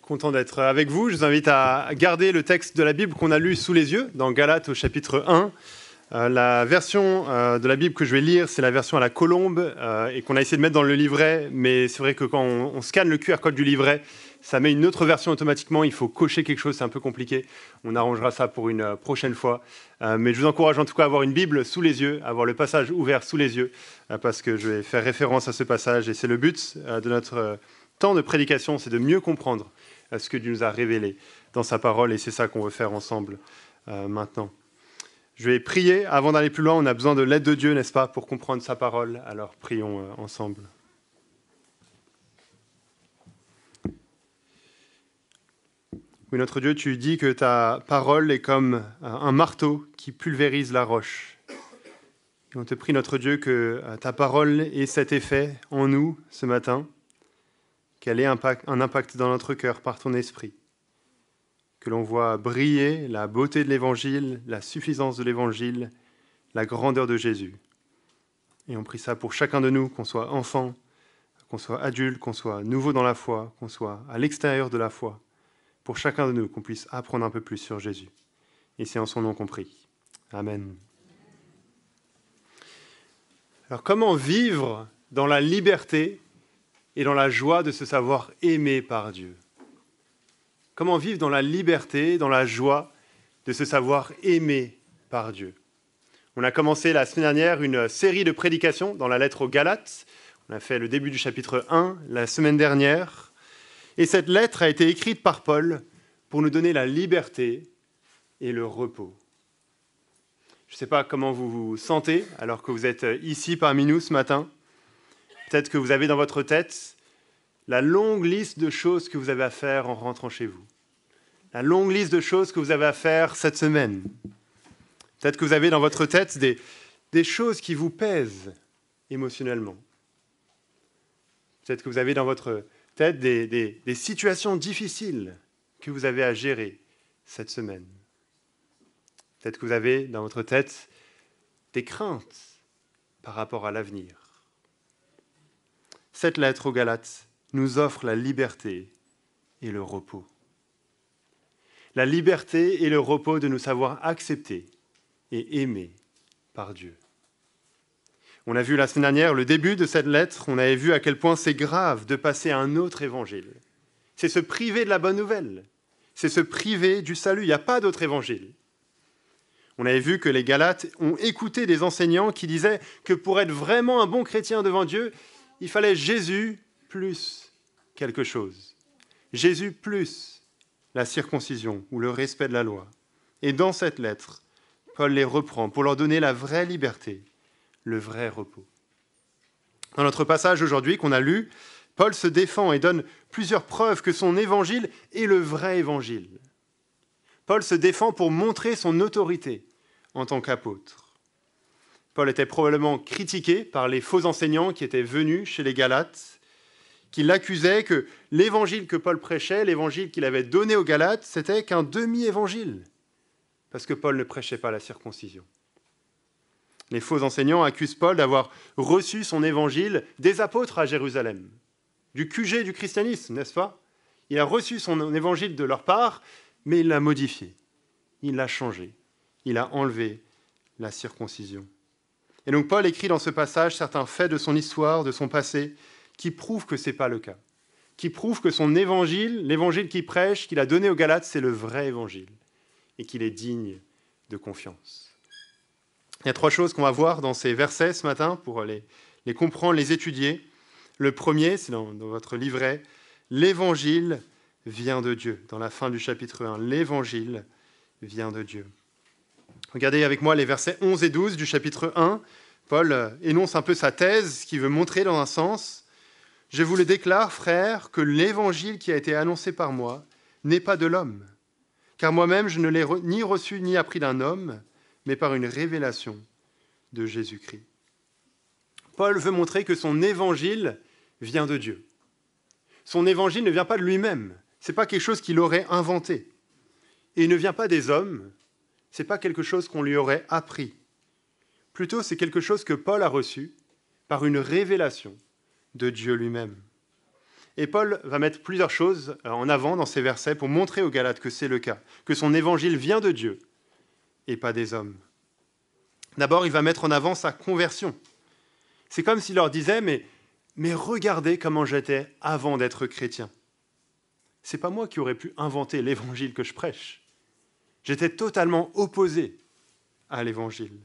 Content d'être avec vous. Je vous invite à garder le texte de la Bible qu'on a lu sous les yeux, dans Galates au chapitre 1. La version de la Bible que je vais lire, c'est la version à la colombe et qu'on a essayé de mettre dans le livret, mais c'est vrai que quand on scanne le QR code du livret, ça met une autre version automatiquement, il faut cocher quelque chose, c'est un peu compliqué. On arrangera ça pour une prochaine fois. Mais je vous encourage en tout cas à avoir une Bible sous les yeux, à avoir le passage ouvert sous les yeux, parce que je vais faire référence à ce passage et c'est le but de notre temps de prédication, c'est de mieux comprendre ce que Dieu nous a révélé dans sa parole et c'est ça qu'on veut faire ensemble maintenant. Je vais prier. Avant d'aller plus loin, on a besoin de l'aide de Dieu, n'est-ce pas, pour comprendre sa parole. Alors prions ensemble. Oui, notre Dieu, tu dis que ta parole est comme un marteau qui pulvérise la roche. Et on te prie, notre Dieu, que ta parole ait cet effet en nous ce matin, qu'elle ait un impact dans notre cœur par ton esprit. Que l'on voit briller la beauté de l'Évangile, la suffisance de l'Évangile, la grandeur de Jésus. Et on prie ça pour chacun de nous, qu'on soit enfant, qu'on soit adulte, qu'on soit nouveau dans la foi, qu'on soit à l'extérieur de la foi. Pour chacun de nous, qu'on puisse apprendre un peu plus sur Jésus. Et c'est en son nom qu'on prie. Amen. Alors comment vivre dans la liberté et dans la joie de se savoir aimé par Dieu ? Comment vivre dans la liberté, dans la joie de se savoir aimé par Dieu ? On a commencé la semaine dernière une série de prédications dans la lettre aux Galates. On a fait le début du chapitre 1 la semaine dernière. Et cette lettre a été écrite par Paul pour nous donner la liberté et le repos. Je ne sais pas comment vous vous sentez alors que vous êtes ici parmi nous ce matin. Peut-être que vous avez dans votre tête la longue liste de choses que vous avez à faire en rentrant chez vous. La longue liste de choses que vous avez à faire cette semaine. Peut-être que vous avez dans votre tête des choses qui vous pèsent émotionnellement. Peut-être que vous avez dans votre tête des situations difficiles que vous avez à gérer cette semaine. Peut-être que vous avez dans votre tête des craintes par rapport à l'avenir. Cette lettre aux Galates nous offre la liberté et le repos. La liberté et le repos de nous savoir acceptés et aimés par Dieu. On a vu la semaine dernière le début de cette lettre, on avait vu à quel point c'est grave de passer à un autre évangile. C'est se priver de la bonne nouvelle, c'est se priver du salut, il n'y a pas d'autre évangile. On avait vu que les Galates ont écouté des enseignants qui disaient que pour être vraiment un bon chrétien devant Dieu, il fallait Jésus plus quelque chose. Jésus plus la circoncision ou le respect de la loi. Et dans cette lettre, Paul les reprend pour leur donner la vraie liberté, le vrai repos. Dans notre passage aujourd'hui qu'on a lu, Paul se défend et donne plusieurs preuves que son évangile est le vrai évangile. Paul se défend pour montrer son autorité en tant qu'apôtre. Paul était probablement critiqué par les faux enseignants qui étaient venus chez les Galates, qui l'accusaient que l'évangile que Paul prêchait, l'évangile qu'il avait donné aux Galates, c'était qu'un demi-évangile, parce que Paul ne prêchait pas la circoncision. Les faux enseignants accusent Paul d'avoir reçu son évangile des apôtres à Jérusalem, du QG du christianisme, n'est-ce pas ? Il a reçu son évangile de leur part, mais il l'a modifié, il l'a changé, il a enlevé la circoncision. Et donc Paul écrit dans ce passage certains faits de son histoire, de son passé, qui prouvent que ce n'est pas le cas, qui prouvent que son évangile, l'évangile qu'il prêche, qu'il a donné aux Galates, c'est le vrai évangile, et qu'il est digne de confiance. Il y a 3 choses qu'on va voir dans ces versets ce matin pour les comprendre, les étudier. Le premier, c'est dans votre livret, l'évangile vient de Dieu. Dans la fin du chapitre 1, l'évangile vient de Dieu. Regardez avec moi les versets 11 et 12 du chapitre 1. Paul énonce un peu sa thèse, ce qu'il veut montrer dans un sens. « Je vous le déclare, frères, que l'évangile qui a été annoncé par moi n'est pas de l'homme. Car moi-même, je ne l'ai ni reçu ni appris d'un homme, mais par une révélation de Jésus-Christ. » Paul veut montrer que son évangile vient de Dieu. Son évangile ne vient pas de lui-même. Ce n'est pas quelque chose qu'il aurait inventé. Et il ne vient pas des hommes. Ce n'est pas quelque chose qu'on lui aurait appris. Plutôt, c'est quelque chose que Paul a reçu par une révélation de Dieu lui-même. Et Paul va mettre plusieurs choses en avant dans ces versets pour montrer aux Galates que c'est le cas, que son évangile vient de Dieu et pas des hommes. D'abord, il va mettre en avant sa conversion. C'est comme s'il leur disait, mais regardez comment j'étais avant d'être chrétien. C'est pas moi qui aurais pu inventer l'évangile que je prêche. J'étais totalement opposé à l'évangile.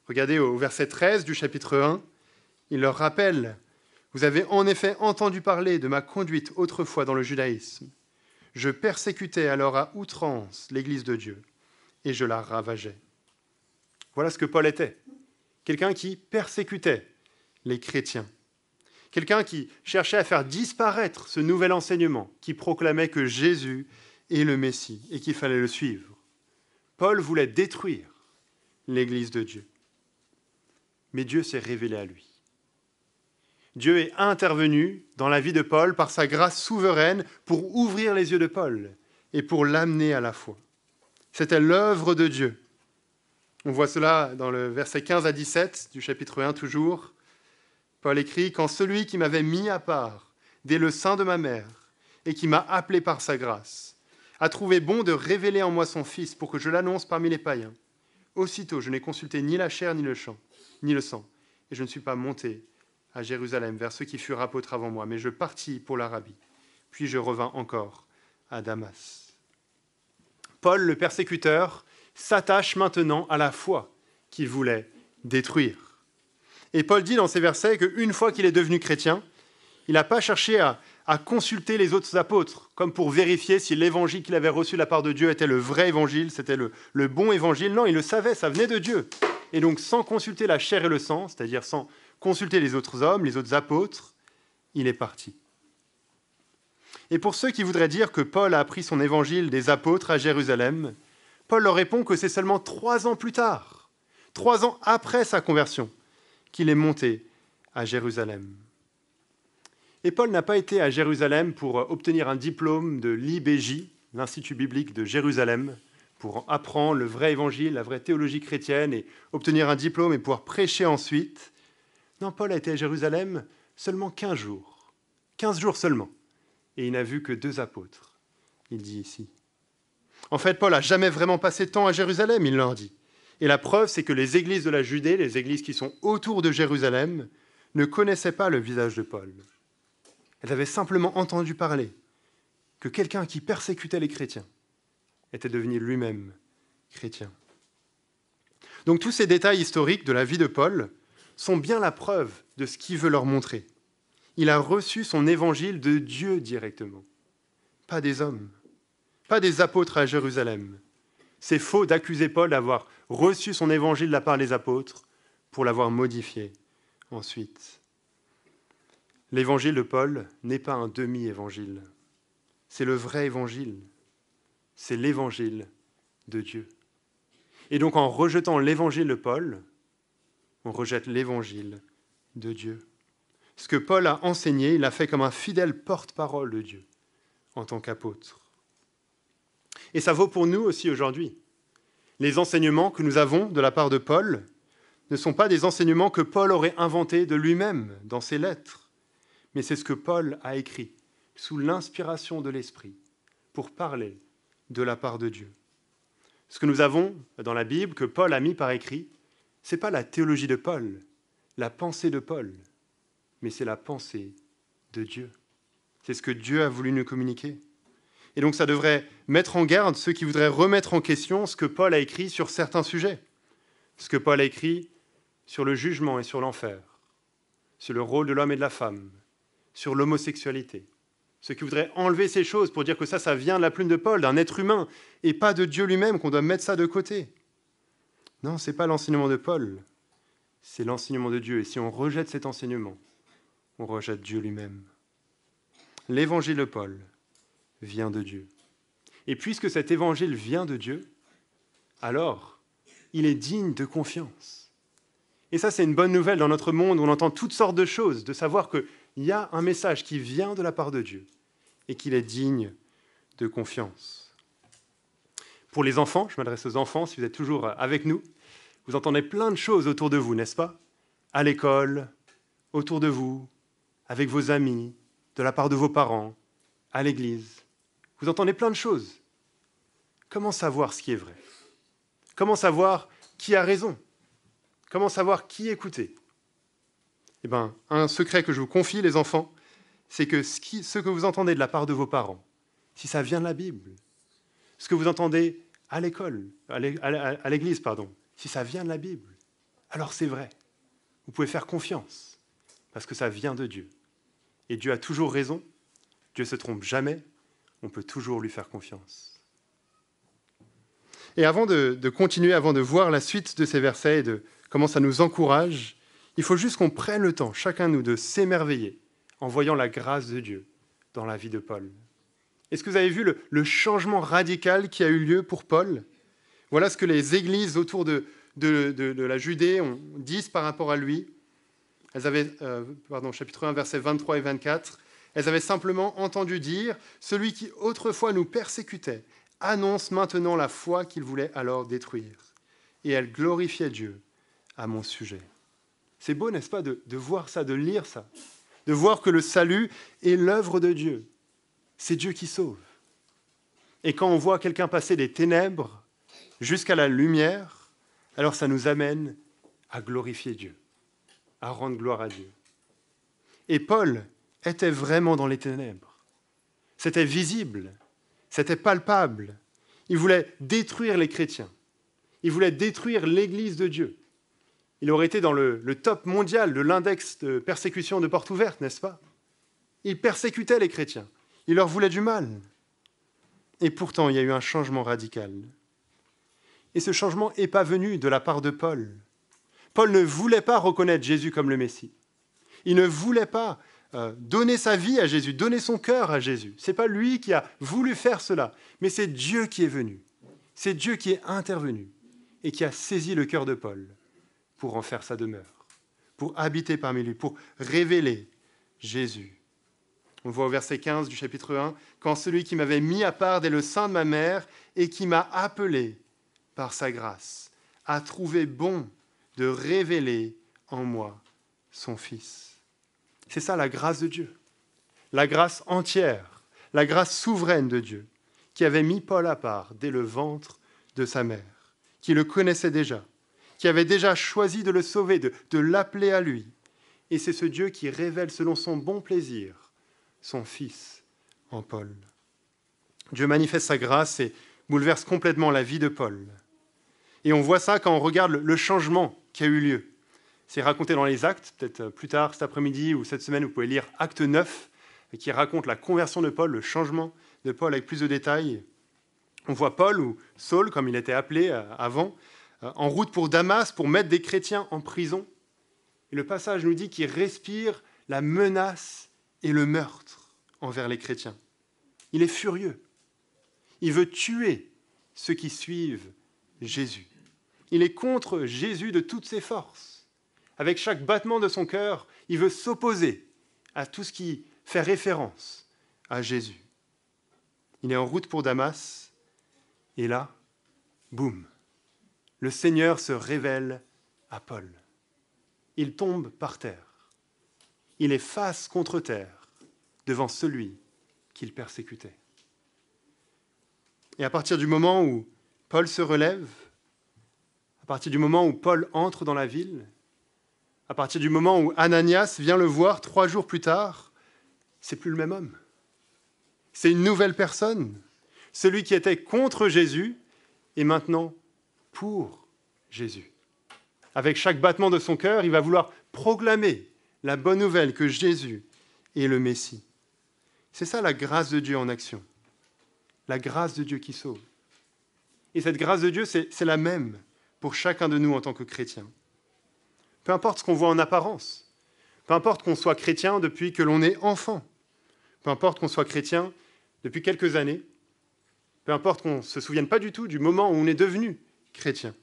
Regardez au verset 13 du chapitre 1, il leur rappelle « Vous avez en effet entendu parler de ma conduite autrefois dans le judaïsme. Je persécutais alors à outrance l'Église de Dieu et je la ravageais. » Voilà ce que Paul était. Quelqu'un qui persécutait les chrétiens. Quelqu'un qui cherchait à faire disparaître ce nouvel enseignement qui proclamait que Jésus est le Messie et qu'il fallait le suivre. Paul voulait détruire l'Église de Dieu. Mais Dieu s'est révélé à lui. Dieu est intervenu dans la vie de Paul par sa grâce souveraine pour ouvrir les yeux de Paul et pour l'amener à la foi. C'était l'œuvre de Dieu. On voit cela dans le verset 15 à 17 du chapitre 1 toujours. Paul écrit « Quand celui qui m'avait mis à part dès le sein de ma mère et qui m'a appelé par sa grâce a trouvé bon de révéler en moi son Fils pour que je l'annonce parmi les païens. Aussitôt, je n'ai consulté ni la chair ni le sang, et je ne suis pas monté à Jérusalem vers ceux qui furent apôtres avant moi, mais je partis pour l'Arabie, puis je revins encore à Damas. » Paul, le persécuteur, s'attache maintenant à la foi qu'il voulait détruire. Et Paul dit dans ces versets qu'une fois qu'il est devenu chrétien, il n'a pas cherché à consulter les autres apôtres, comme pour vérifier si l'évangile qu'il avait reçu de la part de Dieu était le vrai évangile, c'était le bon évangile. Non, il le savait, ça venait de Dieu. Et donc, sans consulter la chair et le sang, c'est-à-dire sans consulter les autres hommes, les autres apôtres, il est parti. Et pour ceux qui voudraient dire que Paul a appris son évangile des apôtres à Jérusalem, Paul leur répond que c'est seulement 3 ans plus tard, 3 ans après sa conversion, qu'il est monté à Jérusalem. Et Paul n'a pas été à Jérusalem pour obtenir un diplôme de l'IBJ, l'Institut biblique de Jérusalem, pour apprendre le vrai évangile, la vraie théologie chrétienne et obtenir un diplôme et pouvoir prêcher ensuite. Non, Paul a été à Jérusalem seulement 15 jours. 15 jours seulement. Et il n'a vu que 2 apôtres, il dit ici. En fait, Paul n'a jamais vraiment passé de temps à Jérusalem, il leur dit. Et la preuve, c'est que les églises de la Judée, les églises qui sont autour de Jérusalem, ne connaissaient pas le visage de Paul. Elles avaient simplement entendu parler que quelqu'un qui persécutait les chrétiens était devenu lui-même chrétien. Donc tous ces détails historiques de la vie de Paul sont bien la preuve de ce qu'il veut leur montrer. Il a reçu son évangile de Dieu directement, pas des hommes, pas des apôtres à Jérusalem. C'est faux d'accuser Paul d'avoir reçu son évangile de la part des apôtres pour l'avoir modifié ensuite. L'évangile de Paul n'est pas un demi-évangile. C'est le vrai évangile. C'est l'évangile de Dieu. Et donc en rejetant l'évangile de Paul, on rejette l'évangile de Dieu. Ce que Paul a enseigné, il l'a fait comme un fidèle porte-parole de Dieu en tant qu'apôtre. Et ça vaut pour nous aussi aujourd'hui. Les enseignements que nous avons de la part de Paul ne sont pas des enseignements que Paul aurait inventés de lui-même dans ses lettres, mais c'est ce que Paul a écrit sous l'inspiration de l'Esprit pour parler de la part de Dieu. Ce que nous avons dans la Bible, que Paul a mis par écrit, ce n'est pas la théologie de Paul, la pensée de Paul, mais c'est la pensée de Dieu. C'est ce que Dieu a voulu nous communiquer. Et donc ça devrait mettre en garde ceux qui voudraient remettre en question ce que Paul a écrit sur certains sujets. Ce que Paul a écrit sur le jugement et sur l'enfer, sur le rôle de l'homme et de la femme, sur l'homosexualité. Ceux qui voudraient enlever ces choses pour dire que ça vient de la plume de Paul, d'un être humain, et pas de Dieu lui-même, qu'on doit mettre ça de côté. Non, ce n'est pas l'enseignement de Paul, c'est l'enseignement de Dieu. Et si on rejette cet enseignement, on rejette Dieu lui-même. L'évangile de Paul vient de Dieu. Et puisque cet évangile vient de Dieu, alors il est digne de confiance. Et ça, c'est une bonne nouvelle dans notre monde où on entend toutes sortes de choses, de savoir qu'il y a un message qui vient de la part de Dieu et qu'il est digne de confiance. Pour les enfants, je m'adresse aux enfants, si vous êtes toujours avec nous, vous entendez plein de choses autour de vous, n'est-ce pas? À l'école, autour de vous, avec vos amis, de la part de vos parents, à l'église. Vous entendez plein de choses. Comment savoir ce qui est vrai? Comment savoir qui a raison? Comment savoir qui écouter? Eh bien, un secret que je vous confie, les enfants, c'est que ce que vous entendez de la part de vos parents, si ça vient de la Bible, ce que vous entendez à l'école, à l'église, si ça vient de la Bible, alors c'est vrai. Vous pouvez faire confiance, parce que ça vient de Dieu. Et Dieu a toujours raison, Dieu ne se trompe jamais, on peut toujours lui faire confiance. Et avant de continuer, avant de voir la suite de ces versets et de comment ça nous encourage, il faut juste qu'on prenne le temps, chacun de nous, de s'émerveiller en voyant la grâce de Dieu dans la vie de Paul. Est-ce que vous avez vu le changement radical qui a eu lieu pour Paul? Voilà ce que les églises autour de la Judée disent par rapport à lui. Elles avaient, chapitre 1, versets 23 et 24, elles avaient simplement entendu dire « Celui qui autrefois nous persécutait annonce maintenant la foi qu'il voulait alors détruire. Et elle glorifiait Dieu à mon sujet. » C'est beau, n'est-ce pas, de voir ça, de lire ça, de voir que le salut est l'œuvre de Dieu. C'est Dieu qui sauve. Et quand on voit quelqu'un passer des ténèbres jusqu'à la lumière, alors ça nous amène à glorifier Dieu, à rendre gloire à Dieu. Et Paul était vraiment dans les ténèbres. C'était visible, c'était palpable. Il voulait détruire les chrétiens. Il voulait détruire l'Église de Dieu. Il aurait été dans le top mondial de l'index de persécution de porte ouverte, n'est-ce pas? Il persécutait les chrétiens. Il leur voulait du mal. Et pourtant, il y a eu un changement radical. Et ce changement n'est pas venu de la part de Paul. Paul ne voulait pas reconnaître Jésus comme le Messie. Il ne voulait pas donner sa vie à Jésus, donner son cœur à Jésus. Ce n'est pas lui qui a voulu faire cela, mais c'est Dieu qui est venu. C'est Dieu qui est intervenu et qui a saisi le cœur de Paul pour en faire sa demeure, pour habiter parmi lui, pour révéler Jésus. On voit au verset 15 du chapitre 1, « Quand celui qui m'avait mis à part dès le sein de ma mère et qui m'a appelé par sa grâce, a trouvé bon de révéler en moi son Fils. » C'est ça la grâce de Dieu, la grâce entière, la grâce souveraine de Dieu, qui avait mis Paul à part dès le ventre de sa mère, qui le connaissait déjà, qui avait déjà choisi de le sauver, de l'appeler à lui. Et c'est ce Dieu qui révèle selon son bon plaisir son Fils en Paul. Dieu manifeste sa grâce et bouleverse complètement la vie de Paul. Et on voit ça quand on regarde le changement qui a eu lieu. C'est raconté dans les Actes, peut-être plus tard cet après-midi ou cette semaine, vous pouvez lire Acte 9, qui raconte la conversion de Paul, le changement de Paul avec plus de détails. On voit Paul, ou Saul, comme il était appelé avant, en route pour Damas, pour mettre des chrétiens en prison. Et le passage nous dit qu'il respire la menace et le meurtre envers les chrétiens. Il est furieux. Il veut tuer ceux qui suivent Jésus. Il est contre Jésus de toutes ses forces. Avec chaque battement de son cœur, il veut s'opposer à tout ce qui fait référence à Jésus. Il est en route pour Damas, et là, boum, le Seigneur se révèle à Paul. Il tombe par terre. Il est face contre terre devant celui qu'il persécutait. Et à partir du moment où Paul se relève, à partir du moment où Paul entre dans la ville, à partir du moment où Ananias vient le voir 3 jours plus tard, c'est plus le même homme. C'est une nouvelle personne. Celui qui était contre Jésus est maintenant pour Jésus. Avec chaque battement de son cœur, il va vouloir proclamer la bonne nouvelle que Jésus est le Messie. C'est ça la grâce de Dieu en action. La grâce de Dieu qui sauve. Et cette grâce de Dieu, c'est la même pour chacun de nous en tant que chrétiens. Peu importe ce qu'on voit en apparence, peu importe qu'on soit chrétien depuis que l'on est enfant, peu importe qu'on soit chrétien depuis quelques années, peu importe qu'on ne se souvienne pas du tout du moment où on est devenu chrétien,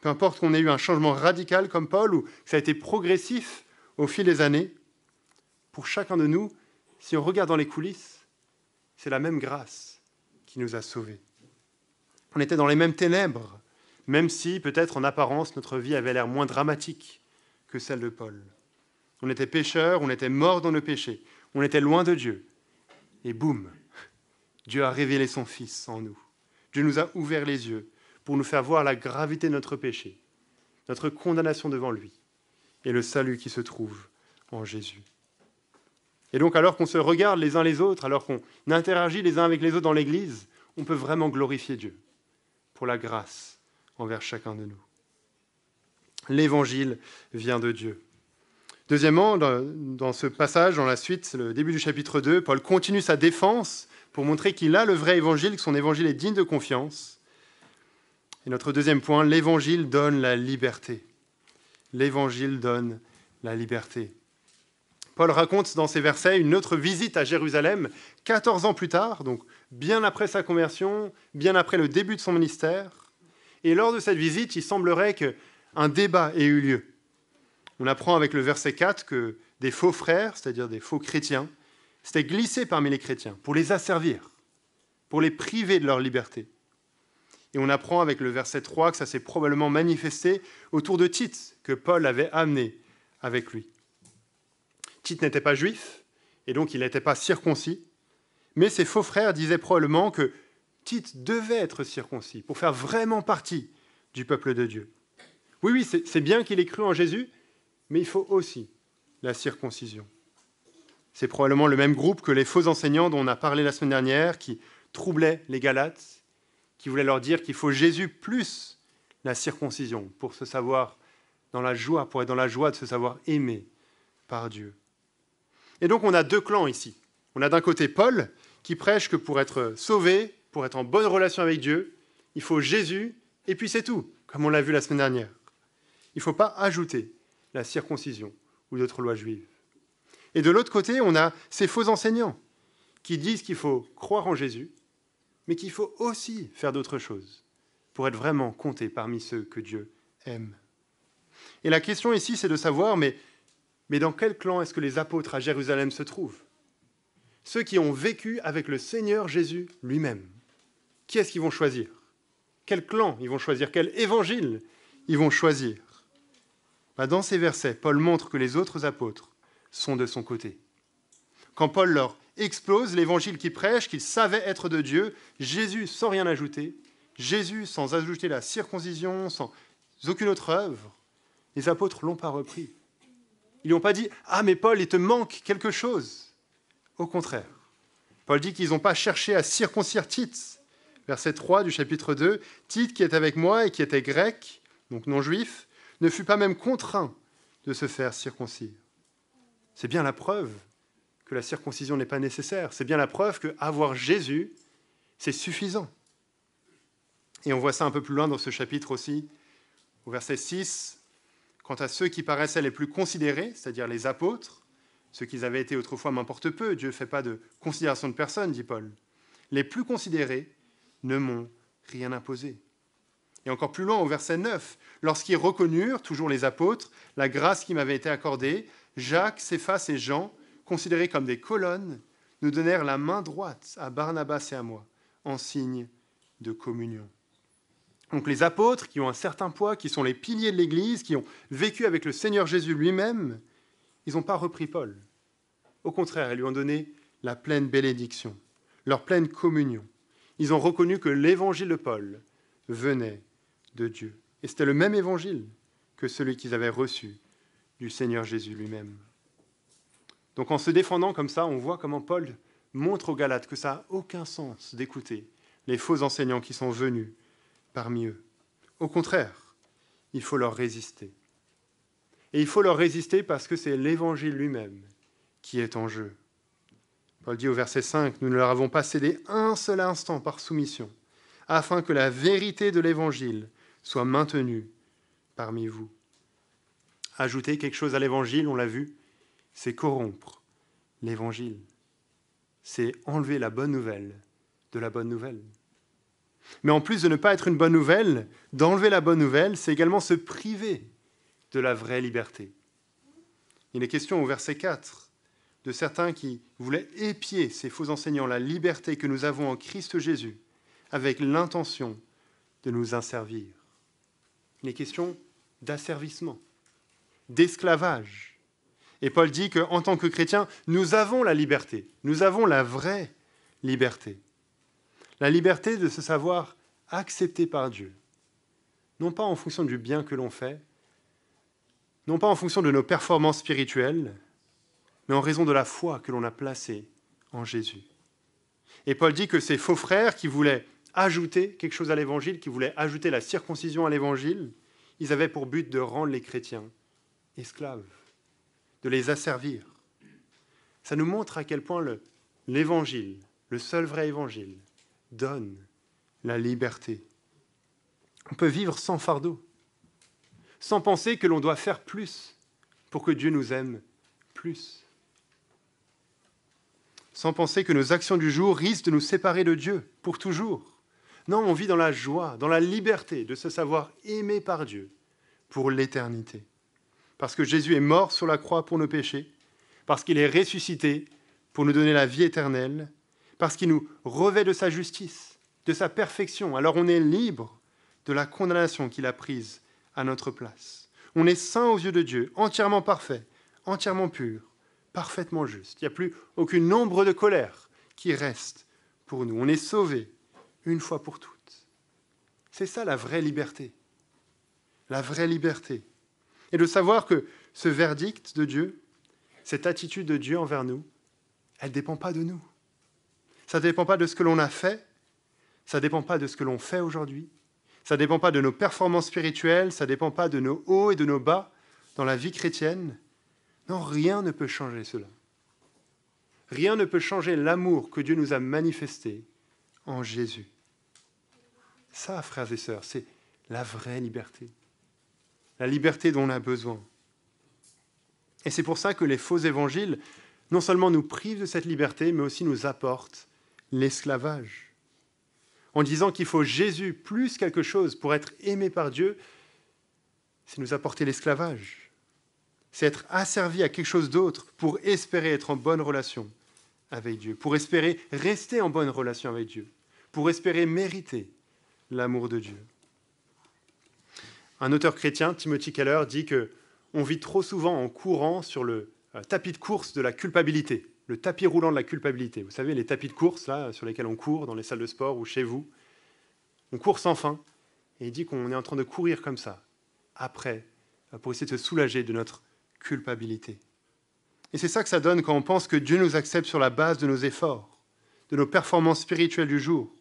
peu importe qu'on ait eu un changement radical comme Paul ou que ça a été progressif au fil des années, pour chacun de nous, si on regarde dans les coulisses, c'est la même grâce qui nous a sauvés. On était dans les mêmes ténèbres, même si peut-être en apparence notre vie avait l'air moins dramatique que celle de Paul. On était pécheurs, on était morts dans nos péchés. On était loin de Dieu. Et boum, Dieu a révélé son Fils en nous. Dieu nous a ouvert les yeux pour nous faire voir la gravité de notre péché, notre condamnation devant lui et le salut qui se trouve en Jésus. Et donc, alors qu'on se regarde les uns les autres, alors qu'on interagit les uns avec les autres dans l'Église, on peut vraiment glorifier Dieu pour la grâce envers chacun de nous. L'Évangile vient de Dieu. Deuxièmement, dans ce passage, dans la suite, le début du chapitre 2, Paul continue sa défense pour montrer qu'il a le vrai Évangile, que son Évangile est digne de confiance. Et notre deuxième point, l'Évangile donne la liberté. L'Évangile donne la liberté. Paul raconte dans ces versets une autre visite à Jérusalem, 14 ans plus tard, donc bien après sa conversion, bien après le début de son ministère. Et lors de cette visite, il semblerait qu'un débat ait eu lieu. On apprend avec le verset 4 que des faux frères, c'est-à-dire des faux chrétiens, s'étaient glissés parmi les chrétiens pour les asservir, pour les priver de leur liberté. Et on apprend avec le verset 3 que ça s'est probablement manifesté autour de Tite, que Paul avait amené avec lui. Tite n'était pas juif, et donc il n'était pas circoncis, mais ses faux frères disaient probablement que Tite devait être circoncis pour faire vraiment partie du peuple de Dieu. Oui, c'est bien qu'il ait cru en Jésus, mais il faut aussi la circoncision. C'est probablement le même groupe que les faux enseignants dont on a parlé la semaine dernière, qui troublaient les Galates, qui voulaient leur dire qu'il faut Jésus plus la circoncision pour se savoir dans la joie, pour être dans la joie de se savoir aimé par Dieu. Et donc on a deux clans ici. On a d'un côté Paul, qui prêche que pour être sauvé, pour être en bonne relation avec Dieu, il faut Jésus, et puis c'est tout, comme on l'a vu la semaine dernière. Il ne faut pas ajouter la circoncision ou d'autres lois juives. Et de l'autre côté, on a ces faux enseignants qui disent qu'il faut croire en Jésus, mais qu'il faut aussi faire d'autres choses pour être vraiment compté parmi ceux que Dieu aime. Et la question ici, c'est de savoir, mais dans quel clan est-ce que les apôtres à Jérusalem se trouvent? Ceux qui ont vécu avec le Seigneur Jésus lui-même. Qui est-ce qu'ils vont choisir? Quel clan ils vont choisir? Quel évangile ils vont choisir? Dans ces versets, Paul montre que les autres apôtres sont de son côté. Quand Paul leur explose l'évangile qu'il prêche, qu'il savait être de Dieu, Jésus sans rien ajouter, Jésus sans ajouter la circoncision, sans aucune autre œuvre, les apôtres ne l'ont pas repris. Ils n'ont pas dit « Ah, mais Paul, il te manque quelque chose ». Au contraire, Paul dit qu'ils n'ont pas cherché à circoncire Tite. Verset 3 du chapitre 2, « Tite, qui est avec moi et qui était grec, donc non-juif, ne fut pas même contraint de se faire circoncire. » C'est bien la preuve que la circoncision n'est pas nécessaire. C'est bien la preuve qu'avoir Jésus, c'est suffisant. Et on voit ça un peu plus loin dans ce chapitre aussi, au verset 6, quant à ceux qui paraissaient les plus considérés, c'est-à-dire les apôtres, ceux qui avaient été autrefois m'importe peu, Dieu ne fait pas de considération de personne, dit Paul. Les plus considérés ne m'ont rien imposé. Et encore plus loin, au verset 9, lorsqu'ils reconnurent, toujours les apôtres, la grâce qui m'avait été accordée, Jacques, Céphas et Jean, considérés comme des colonnes, nous donnèrent la main droite à Barnabas et à moi, en signe de communion. Donc les apôtres, qui ont un certain poids, qui sont les piliers de l'Église, qui ont vécu avec le Seigneur Jésus lui-même, ils n'ont pas repris Paul. Au contraire, ils lui ont donné la pleine bénédiction, leur pleine communion. Ils ont reconnu que l'évangile de Paul venait de Dieu. Et c'était le même évangile que celui qu'ils avaient reçu du Seigneur Jésus lui-même. Donc en se défendant comme ça, on voit comment Paul montre aux Galates que ça n'a aucun sens d'écouter les faux enseignants qui sont venus parmi eux. Au contraire, il faut leur résister. Et il faut leur résister parce que c'est l'évangile lui-même qui est en jeu. Paul dit au verset 5, « Nous ne leur avons pas cédé un seul instant par soumission, afin que la vérité de l'évangile soit maintenue parmi vous. » Ajouter quelque chose à l'évangile, on l'a vu, c'est corrompre l'évangile. C'est enlever la bonne nouvelle de la bonne nouvelle. Mais en plus de ne pas être une bonne nouvelle, d'enlever la bonne nouvelle, c'est également se priver de la vraie liberté. Il est question au verset 4 de certains qui voulaient épier ces faux enseignants, la liberté que nous avons en Christ Jésus, avec l'intention de nous asservir. Il est question d'asservissement, d'esclavage. Et Paul dit qu'en tant que chrétiens, nous avons la liberté. Nous avons la vraie liberté. La liberté de se savoir accepté par Dieu. Non pas en fonction du bien que l'on fait, non pas en fonction de nos performances spirituelles, mais en raison de la foi que l'on a placée en Jésus. Et Paul dit que ces faux frères qui voulaient ajouter quelque chose à l'évangile, qui voulaient ajouter la circoncision à l'évangile, ils avaient pour but de rendre les chrétiens esclaves, de les asservir. Ça nous montre à quel point l'évangile, le seul vrai évangile, donne la liberté. On peut vivre sans fardeau, sans penser que l'on doit faire plus pour que Dieu nous aime plus. Sans penser que nos actions du jour risquent de nous séparer de Dieu pour toujours. Non, on vit dans la joie, dans la liberté de se savoir aimé par Dieu pour l'éternité. Parce que Jésus est mort sur la croix pour nos péchés, parce qu'il est ressuscité pour nous donner la vie éternelle, parce qu'il nous revêt de sa justice, de sa perfection. Alors on est libre de la condamnation qu'il a prise à notre place. On est saint aux yeux de Dieu, entièrement parfait, entièrement pur, parfaitement juste. Il n'y a plus aucune ombre de colère qui reste pour nous. On est sauvés une fois pour toutes. C'est ça la vraie liberté. La vraie liberté. Et de savoir que ce verdict de Dieu, cette attitude de Dieu envers nous, elle ne dépend pas de nous. Ça ne dépend pas de ce que l'on a fait, ça ne dépend pas de ce que l'on fait aujourd'hui, ça ne dépend pas de nos performances spirituelles, ça ne dépend pas de nos hauts et de nos bas dans la vie chrétienne. Non, rien ne peut changer cela. Rien ne peut changer l'amour que Dieu nous a manifesté en Jésus. Ça, frères et sœurs, c'est la vraie liberté. La liberté dont on a besoin. Et c'est pour ça que les faux évangiles, non seulement nous privent de cette liberté, mais aussi nous apportent l'esclavage. En disant qu'il faut Jésus plus quelque chose pour être aimé par Dieu, c'est nous apporter l'esclavage. C'est être asservi à quelque chose d'autre pour espérer être en bonne relation avec Dieu, pour espérer rester en bonne relation avec Dieu, pour espérer mériter l'amour de Dieu. Un auteur chrétien, Timothy Keller, dit qu'on vit trop souvent en courant sur le tapis de course de la culpabilité, le tapis roulant de la culpabilité. Vous savez, les tapis de course là, sur lesquels on court dans les salles de sport ou chez vous. On court sans fin. Et il dit qu'on est en train de courir comme ça, après, pour essayer de se soulager de notre culpabilité. Et c'est ça que ça donne quand on pense que Dieu nous accepte sur la base de nos efforts, de nos performances spirituelles du jour.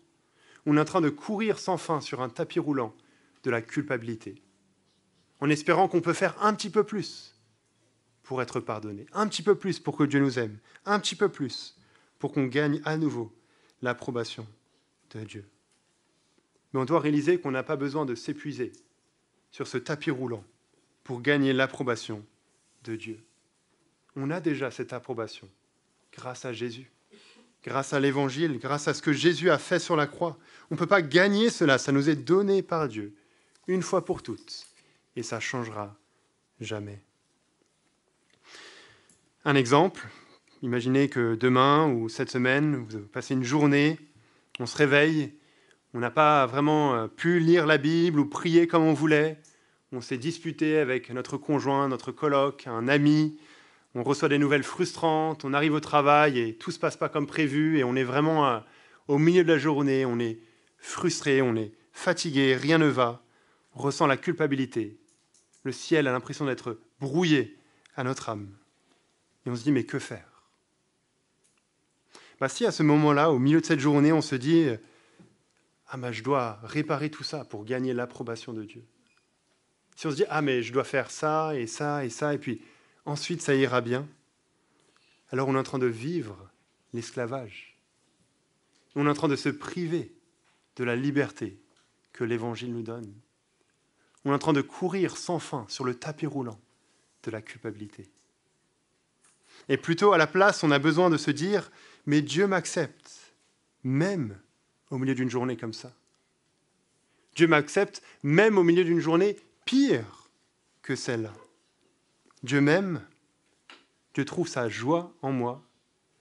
On est en train de courir sans fin sur un tapis roulant de la culpabilité, en espérant qu'on peut faire un petit peu plus pour être pardonné, un petit peu plus pour que Dieu nous aime, un petit peu plus pour qu'on gagne à nouveau l'approbation de Dieu. Mais on doit réaliser qu'on n'a pas besoin de s'épuiser sur ce tapis roulant pour gagner l'approbation de Dieu. On a déjà cette approbation grâce à Jésus, grâce à l'Évangile, grâce à ce que Jésus a fait sur la croix. On ne peut pas gagner cela, ça nous est donné par Dieu, une fois pour toutes, et ça ne changera jamais. Un exemple, imaginez que demain ou cette semaine, vous passez une journée, on se réveille, on n'a pas vraiment pu lire la Bible ou prier comme on voulait, on s'est disputé avec notre conjoint, notre coloc, un ami, on reçoit des nouvelles frustrantes, on arrive au travail et tout ne se passe pas comme prévu et on est vraiment au milieu de la journée, on est frustré, on est fatigué, rien ne va, on ressent la culpabilité. Le ciel a l'impression d'être brouillé à notre âme. Et on se dit, mais que faire ? Si à ce moment-là, au milieu de cette journée, on se dit, je dois réparer tout ça pour gagner l'approbation de Dieu. Si on se dit, mais je dois faire ça et ça et ça, et puis ensuite ça ira bien, alors on est en train de vivre l'esclavage. On est en train de se priver de la liberté que l'Évangile nous donne. On est en train de courir sans fin sur le tapis roulant de la culpabilité. Et plutôt, à la place, on a besoin de se dire « Mais Dieu m'accepte, même au milieu d'une journée comme ça. Dieu m'accepte, même au milieu d'une journée pire que celle-là. Dieu m'aime, Dieu trouve sa joie en moi,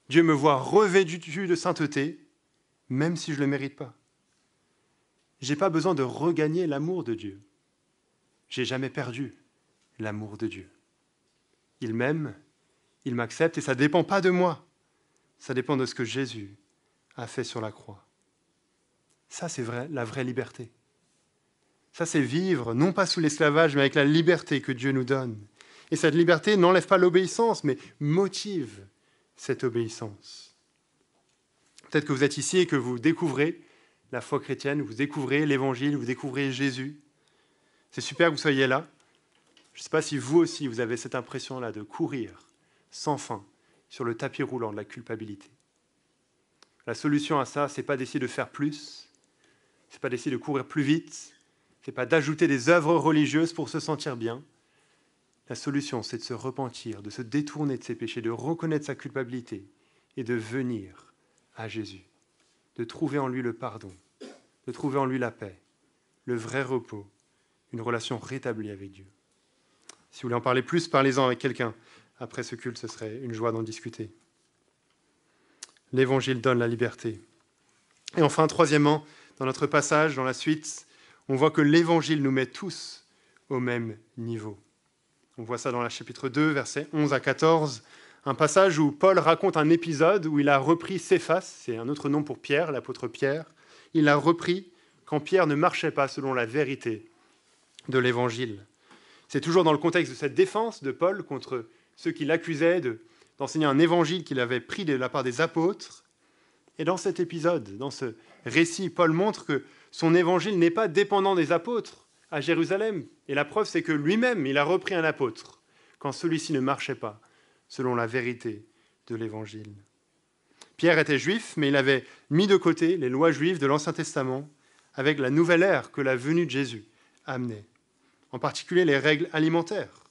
Dieu me voit revêtu de sainteté, même si je ne le mérite pas. Je n'ai pas besoin de regagner l'amour de Dieu. Je n'ai jamais perdu l'amour de Dieu. Il m'aime, il m'accepte et ça ne dépend pas de moi. Ça dépend de ce que Jésus a fait sur la croix. Ça, c'est vrai, la vraie liberté. Ça, c'est vivre, non pas sous l'esclavage, mais avec la liberté que Dieu nous donne. Et cette liberté n'enlève pas l'obéissance, mais motive cette obéissance. Peut-être que vous êtes ici et que vous découvrez la foi chrétienne, vous découvrez l'Évangile, vous découvrez Jésus. C'est super que vous soyez là. Je ne sais pas si vous aussi, vous avez cette impression-là de courir sans fin sur le tapis roulant de la culpabilité. La solution à ça, ce n'est pas d'essayer de faire plus, ce n'est pas d'essayer de courir plus vite, ce n'est pas d'ajouter des œuvres religieuses pour se sentir bien. La solution, c'est de se repentir, de se détourner de ses péchés, de reconnaître sa culpabilité et de venir à Jésus, de trouver en lui le pardon, de trouver en lui la paix, le vrai repos, une relation rétablie avec Dieu. Si vous voulez en parler plus, parlez-en avec quelqu'un. Après ce culte, ce serait une joie d'en discuter. L'Évangile donne la liberté. Et enfin, troisièmement, dans notre passage, dans la suite, on voit que l'Évangile nous met tous au même niveau. On voit ça dans le chapitre 2, versets 11 à 14, un passage où Paul raconte un épisode où il a repris Céphas, c'est un autre nom pour Pierre, l'apôtre Pierre. Il l'a repris quand Pierre ne marchait pas selon la vérité de l'Évangile. C'est toujours dans le contexte de cette défense de Paul contre ceux qui l'accusaient d'enseigner un évangile qu'il avait pris de la part des apôtres. Et dans cet épisode, dans ce récit, Paul montre que son évangile n'est pas dépendant des apôtres à Jérusalem. Et la preuve, c'est que lui-même, il a repris un apôtre quand celui-ci ne marchait pas selon la vérité de l'évangile. Pierre était juif, mais il avait mis de côté les lois juives de l'Ancien Testament avec la nouvelle ère que la venue de Jésus amenait. En particulier les règles alimentaires.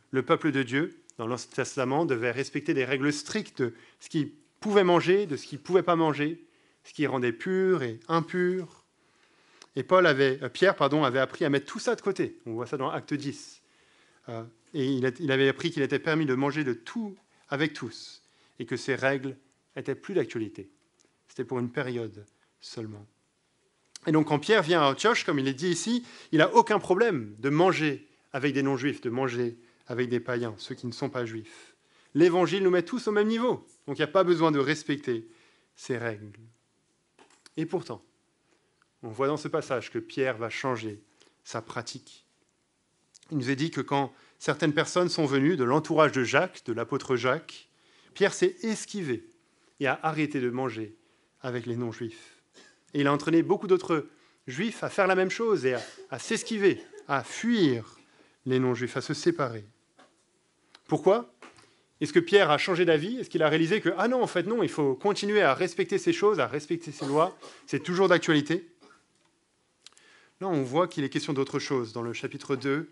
Le peuple de Dieu, dans l'Ancien Testament, devait respecter des règles strictes de ce qu'il pouvait manger, de ce qu'il ne pouvait pas manger, ce qui rendait pur et impur. Et Pierre avait appris à mettre tout ça de côté. On voit ça dans Acte 10. Et il avait appris qu'il était permis de manger de tout avec tous, et que ces règles n'étaient plus d'actualité. C'était pour une période seulement. Et donc quand Pierre vient à Antioche, comme il est dit ici, il n'a aucun problème de manger avec des non-juifs, de manger avec des païens, ceux qui ne sont pas juifs. L'Évangile nous met tous au même niveau, donc il n'y a pas besoin de respecter ces règles. Et pourtant, on voit dans ce passage que Pierre va changer sa pratique. Il nous est dit que quand certaines personnes sont venues de l'entourage de Jacques, de l'apôtre Jacques, Pierre s'est esquivé et a arrêté de manger avec les non-juifs. Et il a entraîné beaucoup d'autres juifs à faire la même chose et à s'esquiver, à fuir les non-juifs, à se séparer. Pourquoi ? Est-ce que Pierre a changé d'avis ? Est-ce qu'il a réalisé que, non, en fait, non, il faut continuer à respecter ces choses, à respecter ces lois, c'est toujours d'actualité ? Là, on voit qu'il est question d'autre chose. Dans le chapitre 2,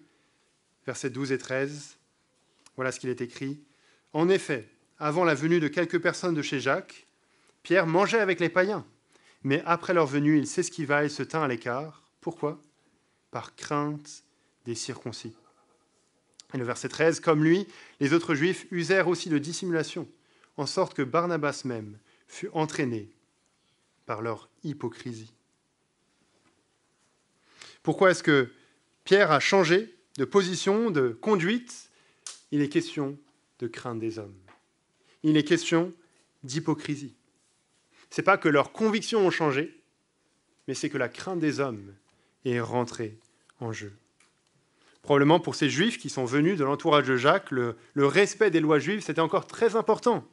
versets 12 et 13, voilà ce qu'il est écrit. « En effet, avant la venue de quelques personnes de chez Jacques, Pierre mangeait avec les païens. Mais après leur venue, il s'esquiva et se tint à l'écart. Pourquoi ? Par crainte des circoncis. » Et le verset 13, « Comme lui, les autres Juifs usèrent aussi de dissimulation, en sorte que Barnabas même fut entraîné par leur hypocrisie. » Pourquoi est-ce que Pierre a changé de position, de conduite ? Il est question de crainte des hommes. Il est question d'hypocrisie. Ce n'est pas que leurs convictions ont changé, mais c'est que la crainte des hommes est rentrée en jeu. Probablement pour ces Juifs qui sont venus de l'entourage de Jacques, le respect des lois juives, c'était encore très important.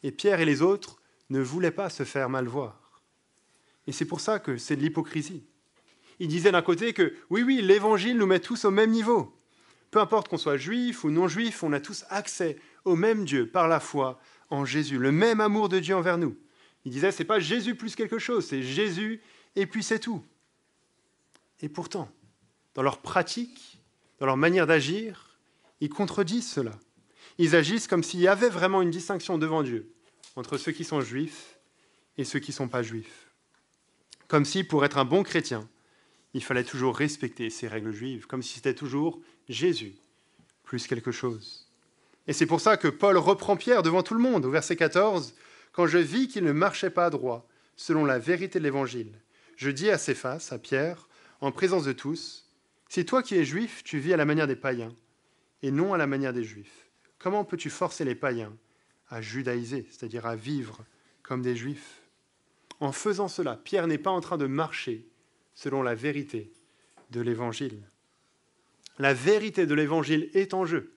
Et Pierre et les autres ne voulaient pas se faire mal voir. Et c'est pour ça que c'est de l'hypocrisie. Ils disaient d'un côté que, oui, l'Évangile nous met tous au même niveau. Peu importe qu'on soit juif ou non juif, on a tous accès au même Dieu par la foi en Jésus, le même amour de Dieu envers nous. Ils disaient, c'est pas Jésus plus quelque chose, c'est Jésus et puis c'est tout. Et pourtant, dans leur pratique, dans leur manière d'agir, ils contredisent cela. Ils agissent comme s'il y avait vraiment une distinction devant Dieu entre ceux qui sont juifs et ceux qui ne sont pas juifs. Comme si, pour être un bon chrétien, il fallait toujours respecter ces règles juives, comme si c'était toujours Jésus plus quelque chose. Et c'est pour ça que Paul reprend Pierre devant tout le monde, au verset 14, « Quand je vis qu'il ne marchait pas droit, selon la vérité de l'Évangile, je dis à Céphas, à Pierre, en présence de tous, « Si toi qui es juif, tu vis à la manière des païens, et non à la manière des juifs, Comment peux-tu forcer les païens à judaïser, c'est-à-dire à vivre comme des Juifs? En faisant cela, Pierre n'est pas en train de marcher selon la vérité de l'Évangile. La vérité de l'Évangile est en jeu,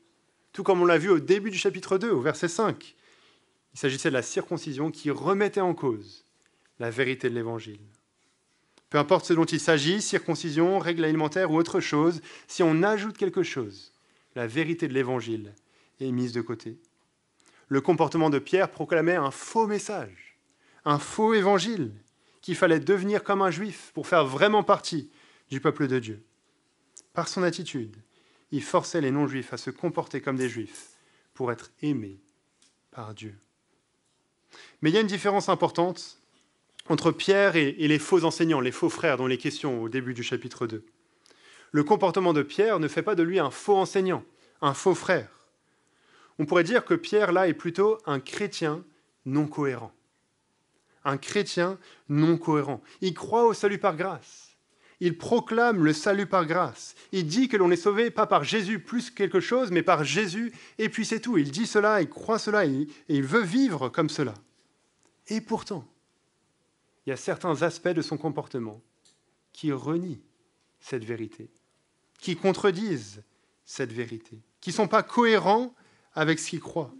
tout comme on l'a vu au début du chapitre 2, au verset 5. Il s'agissait de la circoncision qui remettait en cause la vérité de l'Évangile. Peu importe ce dont il s'agit, circoncision, règle alimentaire ou autre chose, si on ajoute quelque chose, la vérité de l'Évangile est mise de côté. Le comportement de Pierre proclamait un faux message, un faux évangile, qu'il fallait devenir comme un juif pour faire vraiment partie du peuple de Dieu. Par son attitude, il forçait les non-juifs à se comporter comme des juifs pour être aimés par Dieu. Mais il y a une différence importante entre Pierre et les faux enseignants, les faux frères dont il est question au début du chapitre 2. Le comportement de Pierre ne fait pas de lui un faux enseignant, un faux frère. On pourrait dire que Pierre, là, est plutôt un chrétien non cohérent. Un chrétien non cohérent. Il croit au salut par grâce. Il proclame le salut par grâce. Il dit que l'on est sauvé pas par Jésus plus quelque chose, mais par Jésus, et puis c'est tout. Il dit cela, il croit cela, et il veut vivre comme cela. Et pourtant, il y a certains aspects de son comportement qui renient cette vérité, qui contredisent cette vérité, qui ne sont pas cohérents avec ce qu'il croit.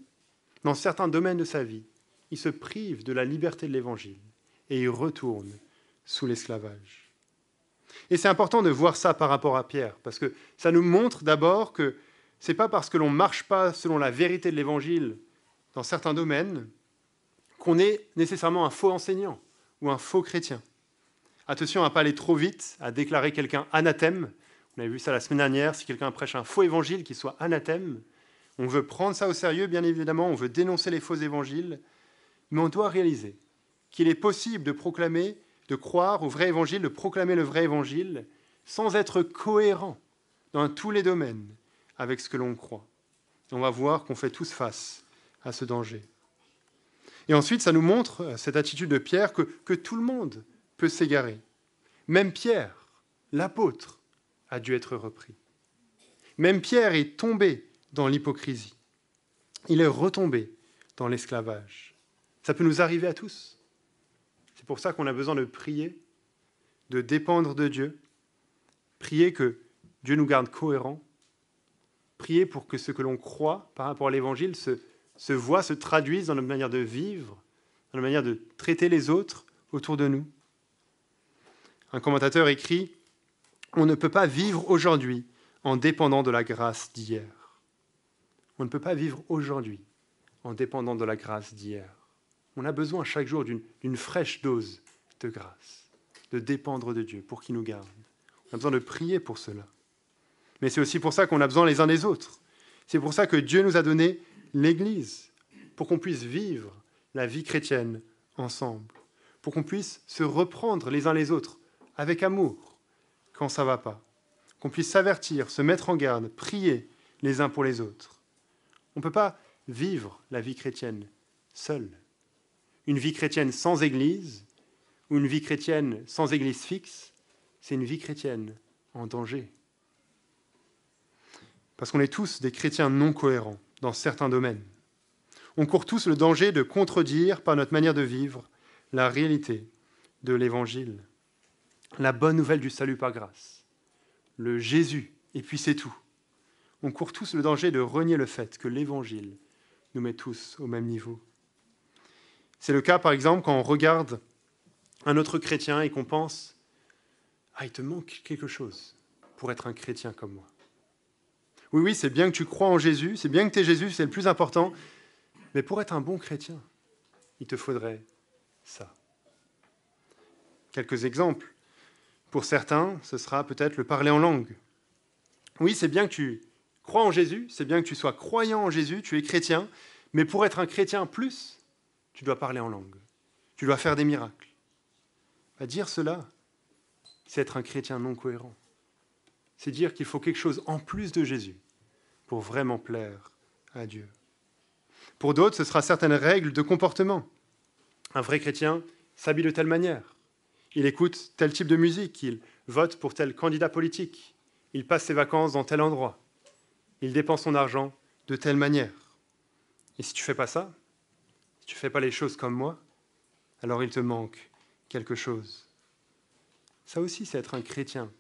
Dans certains domaines de sa vie, il se prive de la liberté de l'Évangile et il retourne sous l'esclavage. Et c'est important de voir ça par rapport à Pierre, parce que ça nous montre d'abord que ce n'est pas parce que l'on ne marche pas selon la vérité de l'Évangile dans certains domaines qu'on est nécessairement un faux enseignant ou un faux chrétien. Attention à ne pas aller trop vite, à déclarer quelqu'un anathème. On avait vu ça la semaine dernière, si quelqu'un prêche un faux évangile, qu'il soit anathème. On veut prendre ça au sérieux, bien évidemment, on veut dénoncer les faux évangiles, mais on doit réaliser qu'il est possible de proclamer, de croire au vrai évangile, de proclamer le vrai évangile, sans être cohérent dans tous les domaines avec ce que l'on croit. Et on va voir qu'on fait tous face à ce danger. Et ensuite, ça nous montre, cette attitude de Pierre, que tout le monde peut s'égarer. Même Pierre, l'apôtre, a dû être repris. Même Pierre est tombé dans l'hypocrisie. Il est retombé dans l'esclavage. Ça peut nous arriver à tous. C'est pour ça qu'on a besoin de prier, de dépendre de Dieu, prier que Dieu nous garde cohérents, prier pour que ce que l'on croit par rapport à l'Évangile se voit, se traduise dans notre manière de vivre, dans notre manière de traiter les autres autour de nous. Un commentateur écrit « On ne peut pas vivre aujourd'hui en dépendant de la grâce d'hier. » On ne peut pas vivre aujourd'hui en dépendant de la grâce d'hier. On a besoin chaque jour d'une fraîche dose de grâce, de dépendre de Dieu pour qu'il nous garde. On a besoin de prier pour cela. Mais c'est aussi pour ça qu'on a besoin les uns des autres. C'est pour ça que Dieu nous a donné l'Église, pour qu'on puisse vivre la vie chrétienne ensemble, pour qu'on puisse se reprendre les uns les autres avec amour quand ça ne va pas, qu'on puisse s'avertir, se mettre en garde, prier les uns pour les autres. On ne peut pas vivre la vie chrétienne seul. Une vie chrétienne sans Église ou une vie chrétienne sans Église fixe, c'est une vie chrétienne en danger. Parce qu'on est tous des chrétiens non cohérents dans certains domaines. On court tous le danger de contredire par notre manière de vivre la réalité de l'Évangile, la bonne nouvelle du salut par grâce, le Jésus, et puis c'est tout. On court tous le danger de renier le fait que l'Évangile nous met tous au même niveau. C'est le cas, par exemple, quand on regarde un autre chrétien et qu'on pense « Ah, il te manque quelque chose pour être un chrétien comme moi. » Oui, c'est bien que tu crois en Jésus, c'est bien que tu es Jésus, c'est le plus important, mais pour être un bon chrétien, il te faudrait ça. Quelques exemples. Pour certains, ce sera peut-être le parler en langue. Oui, c'est bien que tu crois en Jésus, c'est bien que tu sois croyant en Jésus, tu es chrétien, mais pour être un chrétien plus, tu dois parler en langue. Tu dois faire des miracles. Dire cela, c'est être un chrétien non cohérent. C'est dire qu'il faut quelque chose en plus de Jésus pour vraiment plaire à Dieu. Pour d'autres, ce sera certaines règles de comportement. Un vrai chrétien s'habille de telle manière. Il écoute tel type de musique, il vote pour tel candidat politique, il passe ses vacances dans tel endroit, il dépense son argent de telle manière. Et si tu ne fais pas ça, si tu ne fais pas les choses comme moi, alors il te manque quelque chose. Ça aussi, c'est être un chrétien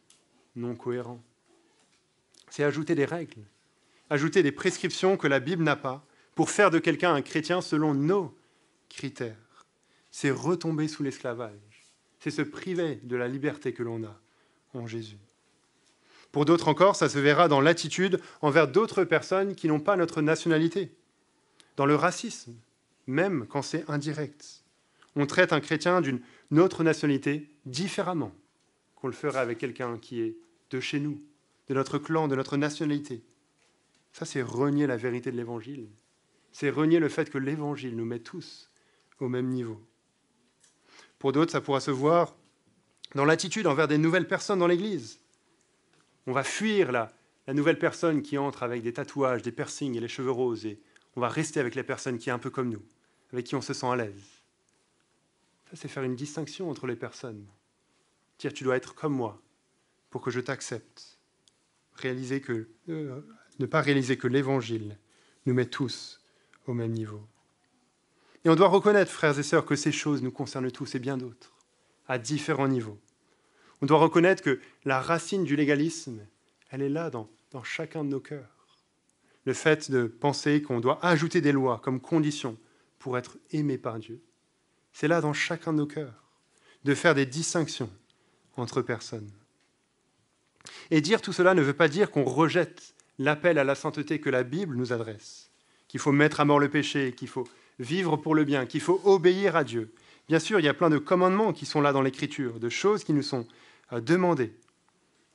non cohérent. C'est ajouter des règles, ajouter des prescriptions que la Bible n'a pas pour faire de quelqu'un un chrétien selon nos critères. C'est retomber sous l'esclavage. C'est se priver de la liberté que l'on a en Jésus. Pour d'autres encore, ça se verra dans l'attitude envers d'autres personnes qui n'ont pas notre nationalité, dans le racisme, même quand c'est indirect. On traite un chrétien d'une autre nationalité différemment qu'on le ferait avec quelqu'un qui est de chez nous, de notre clan, de notre nationalité. Ça, c'est renier la vérité de l'Évangile. C'est renier le fait que l'Évangile nous met tous au même niveau. Pour d'autres, ça pourra se voir dans l'attitude envers des nouvelles personnes dans l'Église. On va fuir la nouvelle personne qui entre avec des tatouages, des piercings et les cheveux roses, et on va rester avec la personne qui est un peu comme nous, avec qui on se sent à l'aise. Ça, c'est faire une distinction entre les personnes. Dire, tu dois être comme moi pour que je t'accepte. Ne pas réaliser que l'Évangile nous met tous au même niveau. Et on doit reconnaître, frères et sœurs, que ces choses nous concernent tous et bien d'autres, à différents niveaux. On doit reconnaître que la racine du légalisme, elle est là dans chacun de nos cœurs. Le fait de penser qu'on doit ajouter des lois comme condition pour être aimé par Dieu, c'est là dans chacun de nos cœurs, de faire des distinctions entre personnes. Et dire tout cela ne veut pas dire qu'on rejette l'appel à la sainteté que la Bible nous adresse, qu'il faut mettre à mort le péché, qu'il faut vivre pour le bien, qu'il faut obéir à Dieu. Bien sûr, il y a plein de commandements qui sont là dans l'Écriture, de choses qui nous sont demandées.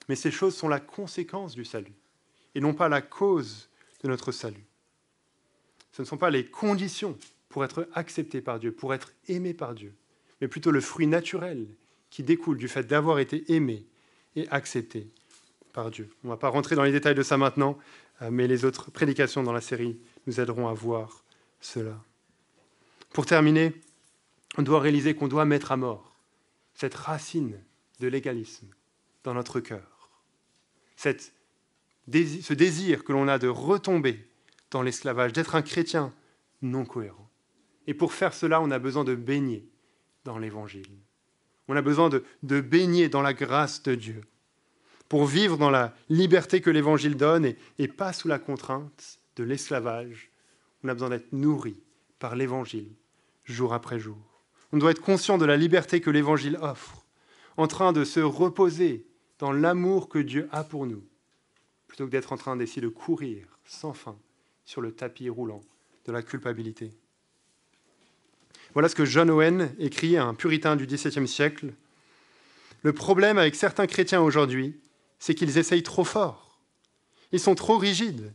Mais ces choses sont la conséquence du salut et non pas la cause de notre salut. Ce ne sont pas les conditions pour être accepté par Dieu, pour être aimé par Dieu, mais plutôt le fruit naturel qui découle du fait d'avoir été aimé et accepté par Dieu. On ne va pas rentrer dans les détails de ça maintenant, mais les autres prédications dans la série nous aideront à voir cela. Pour terminer, on doit réaliser qu'on doit mettre à mort cette racine de l'égalisme dans notre cœur, ce désir que l'on a de retomber dans l'esclavage, d'être un chrétien non cohérent. Et pour faire cela, on a besoin de baigner dans l'Évangile. On a besoin de baigner dans la grâce de Dieu pour vivre dans la liberté que l'Évangile donne et pas sous la contrainte de l'esclavage. On a besoin d'être nourri par l'Évangile jour après jour. On doit être conscient de la liberté que l'Évangile offre, en train de se reposer dans l'amour que Dieu a pour nous, plutôt que d'être en train d'essayer de courir sans fin sur le tapis roulant de la culpabilité. Voilà ce que John Owen écrit, un puritain du XVIIe siècle. Le problème avec certains chrétiens aujourd'hui, c'est qu'ils essayent trop fort. Ils sont trop rigides,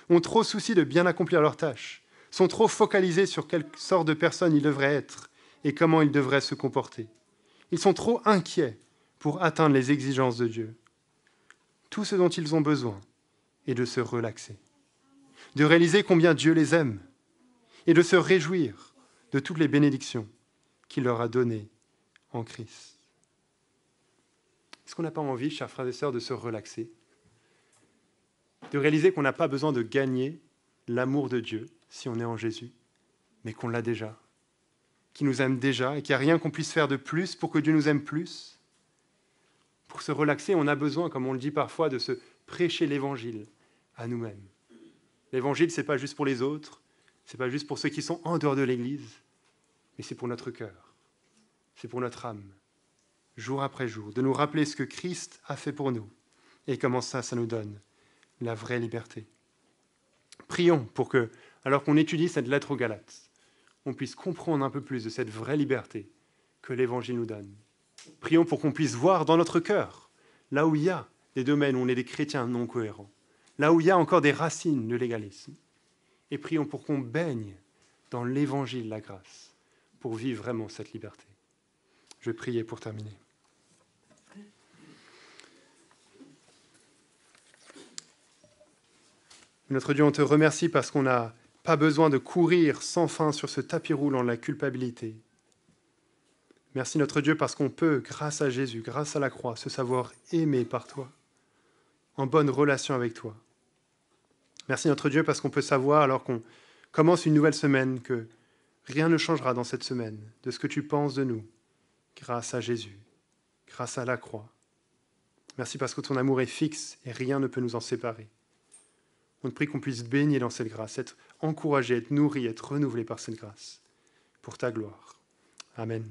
ont trop souci de bien accomplir leurs tâches, sont trop focalisés sur quelle sorte de personne ils devraient être et comment ils devraient se comporter. Ils sont trop inquiets pour atteindre les exigences de Dieu. Tout ce dont ils ont besoin est de se relaxer, de réaliser combien Dieu les aime et de se réjouir de toutes les bénédictions qu'il leur a données en Christ. Est-ce qu'on n'a pas envie, chers frères et sœurs, de se relaxer, de réaliser qu'on n'a pas besoin de gagner l'amour de Dieu si on est en Jésus, mais qu'on l'a déjà, qu'il nous aime déjà et qu'il n'y a rien qu'on puisse faire de plus pour que Dieu nous aime plus? Pour se relaxer, on a besoin, comme on le dit parfois, de se prêcher l'Évangile à nous-mêmes. L'Évangile, ce n'est pas juste pour les autres, ce n'est pas juste pour ceux qui sont en dehors de l'Église, mais c'est pour notre cœur, c'est pour notre âme, jour après jour, de nous rappeler ce que Christ a fait pour nous et comment ça nous donne la vraie liberté. Prions pour que, alors qu'on étudie cette lettre aux Galates, on puisse comprendre un peu plus de cette vraie liberté que l'Évangile nous donne. Prions pour qu'on puisse voir dans notre cœur, là où il y a des domaines où on est des chrétiens non cohérents, là où il y a encore des racines de légalisme. Et prions pour qu'on baigne dans l'Évangile de la grâce, pour vivre vraiment cette liberté. Je vais prier pour terminer. Notre Dieu, on te remercie parce qu'on n'a pas besoin de courir sans fin sur ce tapis roulant de la culpabilité. Merci notre Dieu parce qu'on peut, grâce à Jésus, grâce à la croix, se savoir aimé par toi, en bonne relation avec toi. Merci notre Dieu parce qu'on peut savoir, alors qu'on Commence une nouvelle semaine, que rien ne changera dans cette semaine de ce que tu penses de nous, grâce à Jésus, grâce à la croix. Merci parce que ton amour est fixe et rien ne peut nous en séparer. On te prie qu'on puisse baigner dans cette grâce, être encouragé, être nourri, être renouvelé par cette grâce, pour ta gloire. Amen.